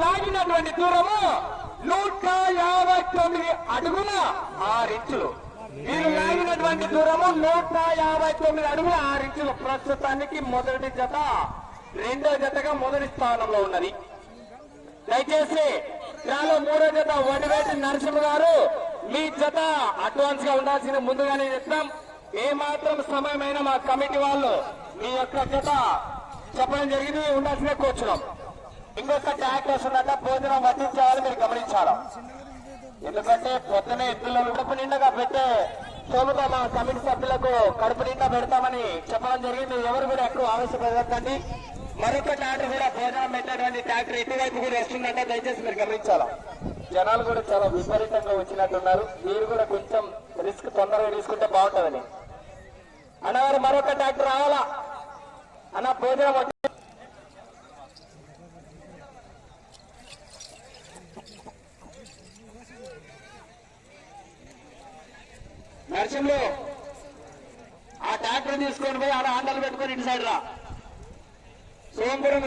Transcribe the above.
లాగినటువంటి దూరము 159 అడుగుల 6 ఇంచులు. వీరు లాగినటువంటి దూరము 159 అడుగుల 6 ఇంచులు. ప్రస్తుతానికి మొదటి జత రెండో జతగా మొదటి స్థానంలో ఉన్నది. దయచేసి నాలో మూడో జత వడివేటి నరసింహ గారు మీ జత అడ్వాన్స్ గా ఉండాల్సిన ముందుగానే చెప్తాం. ఏ మాత్రం సమయమైనా మా కమిటీ వాళ్ళు మీ యొక్క జత చెప్పడం జరిగింది ఉండాల్సిన కూర్చున్నాం. ఇంకొక ట్యాక్ వస్తుందట, భోజనం వడ్డించాలని మీరు గమనించాలి. ఎందుకంటే పొద్దునే ఎద్దులను కడుపు నిండగా పెట్టే సోముగా మా కమిటీ సభ్యులకు కడుపు నిండా పెడతామని చెప్పడం జరిగింది. ఎవరు కూడా ఎక్కడ ఆవేశపడకండి. మరొక ట్రాక్టర్ కూడా భోజనం పెట్టేటువంటి ట్రాక్టర్ ఇటువైపు కూడా వస్తుందంటే దయచేసి మీరు గమనించాలా. జనాలు కూడా చాలా విపరీతంగా వచ్చినట్టున్నారు. మీరు కూడా కొంచెం రిస్క్ తొందరగా తీసుకుంటే బాగుంటుందని. అన్నగారు మరొక ట్రాక్టర్ రావాలా అన్న, భోజనం నరసింహులు ఆ ట్రాక్టర్ తీసుకొని పోయి ఆడ ఆండలు పెట్టుకొని ఇటు సైడ్ రా. సోమపురం